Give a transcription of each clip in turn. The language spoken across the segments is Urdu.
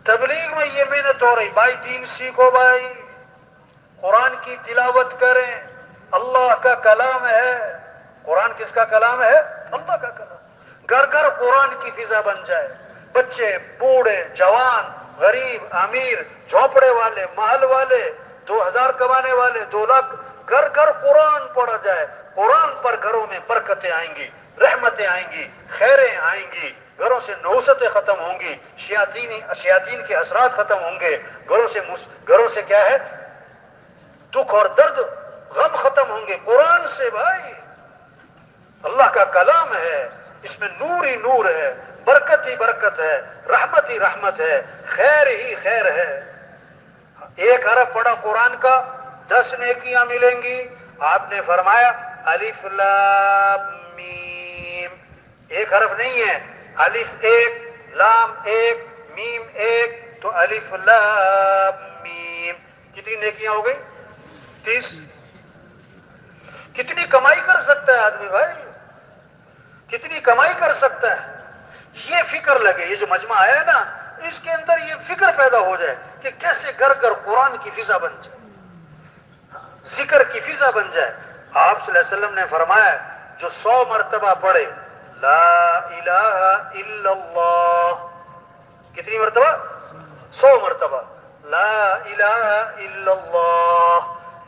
تبلیغ میں یہ محنت ہو رہی، بھائی دین سیکھو، بھائی قرآن کی تلاوت کریں، اللہ کا کلام ہے۔ قرآن کس کا کلام ہے؟ اللہ کا کلام۔ گھر گھر قرآن کی فضا بن جائے، بچے بوڑھے جوان غریب امیر جھونپڑے والے محل والے 2000 کمانے والے 2 لاکھ گھر گھر قرآن پڑھا جائے۔ قرآن پر گھروں میں برکتیں آئیں گی، رحمتیں آئیں گی، خیریں آئیں گی، گھروں سے نحوستیں ختم ہوں گی، شیاطین کے اثرات ختم ہوں گے، گھروں سے کیا ہے دکھ اور درد غم ختم ہوں گے قرآن سے۔ بھائی اللہ کا کلام ہے، اس میں نور ہی نور ہے، برکت ہی برکت ہے، رحمت ہی رحمت ہے، خیر ہی خیر ہے۔ 1 حرف پڑھا قرآن کا 10 نیکیاں ملیں گی۔ آپ نے فرمایا الف لام میم، 1 حرف نہیں ہے، الف 1 لام 1 میم 1، تو الف لام میم، کتنی نیکیاں ہو گئی؟ 30۔ کتنی کمائی کر سکتا ہے آدمی بھائی، کتنی کمائی کر سکتا ہے؟ یہ فکر لگے، یہ جو مجمع آیا ہے نا، اس کے اندر یہ فکر پیدا ہو جائے کہ کیسے گھر گھر قرآن کی فضا بن جائے، ذکر کی فضا بن جائے۔ آپ صلی اللہ علیہ وسلم نے فرمایا جو 100 مرتبہ پڑھے لا الہ الا اللہ، کتنی مرتبہ؟ 100 مرتبہ لا الہ الا اللہ،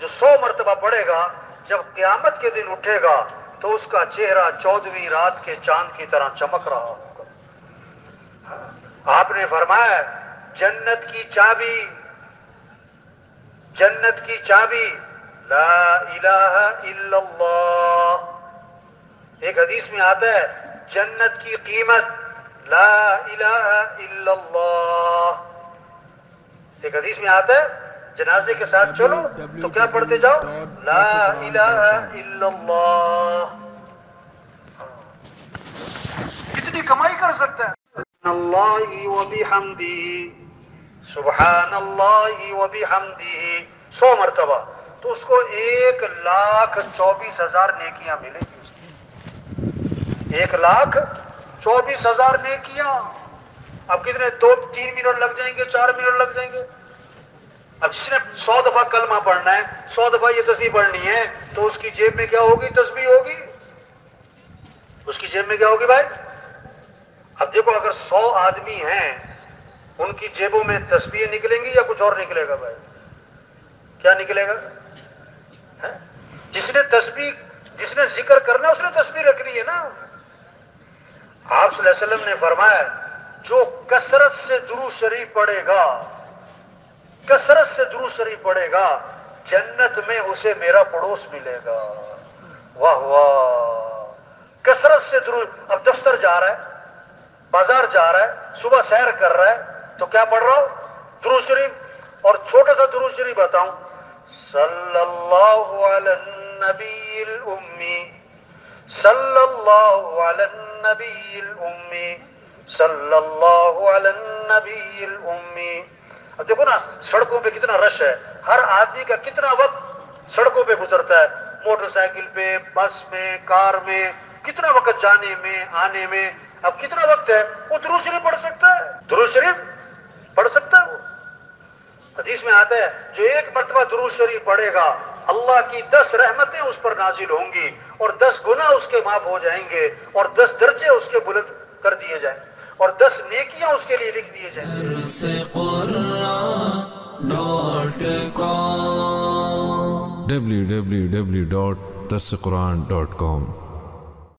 جو 100 مرتبہ پڑھے گا جب قیامت کے دن اٹھے گا تو اس کا چہرہ 14ویں رات کے چاند کی طرح چمک رہا ہوگا۔ آپ نے فرمایا جنت کی چابی لا الہ الا اللہ۔ ایک حدیث میں آتا ہے جنت کی قیمت لا الہ الا اللہ۔ ایک حدیث میں آتا ہے جنازے کے ساتھ چلو تو کیا پڑھتے جاؤ؟ لا الہ الا اللہ۔ کتنی کمائی کر سکتا ہے؟ اللہ و بحمدہ، سبحان اللہ و بحمدہ 100 مرتبہ، تو اس کو 1,24,000 نیکیاں ملیں گی۔ 1,24,000 نیکیاں۔ اب کتنے 2-3 منٹ لگ جائیں گے، 4 منٹ لگ جائیں گے۔ اب جس نے 100 دفعہ کلمہ پڑھنا ہے، 100 دفعہ یہ تسبیح پڑھنی ہے، تو اس کی جیب میں کیا ہوگی؟ تسبیح ہوگی۔ اس کی جیب میں کیا ہوگی بھائی؟ اب دیکھو اگر 100 آدمی ہیں، ان کی جیبوں میں تسبیح نکلیں گی یا کچھ اور نکلے گا بھائی؟ کیا نکلے گا؟ جس نے ذکر کرنا ہے اس نے تسبیح رکھنی ہے نا۔ آپ صلی اللہ علیہ وسلم نے فرمایا جو کثرت سے درود شریف پڑھے گا، کثرت سے درود شریف پڑھے گا، جنت میں اسے میرا پڑوس ملے گا۔ واہ واہ، کثرت سے درود۔ اب دفتر جا رہا ہے، بازار جا رہا ہے، صبح سیر کر رہا ہے، تو کیا پڑھ رہا ہو؟ درود شریف۔ اور چھوٹا سا درود شریف بتاؤں، صلی اللہ علی النبی الامی، صلی اللہ علی النبی الامی، صلی اللہ علی النبی الامی۔ اب دیکھو نا سڑکوں پہ کتنا رش ہے، ہر آدمی کا کتنا وقت سڑکوں پہ گزرتا ہے، موٹر سائیکل پہ، بس میں، کار میں، کتنا وقت جانے میں آنے میں۔ اب کتنا وقت ہے وہ درود شریف پڑھ سکتا ہے؟ درود شریف پڑھ سکتا ہے وہ؟ حدیث میں آتا ہے جو 1 مرتبہ درود شریف پڑھے گا اللہ کی 10 رحمتیں اس پر نازل ہوں گی، اور 10 گناہ اس کے معاف ہو جائیں گے، اور 10 درجے اس کے بلند کر دیے جائیں، اور 10 نیکیاں اس کے لیے لکھ دیے جائیں۔ www.darsequran.com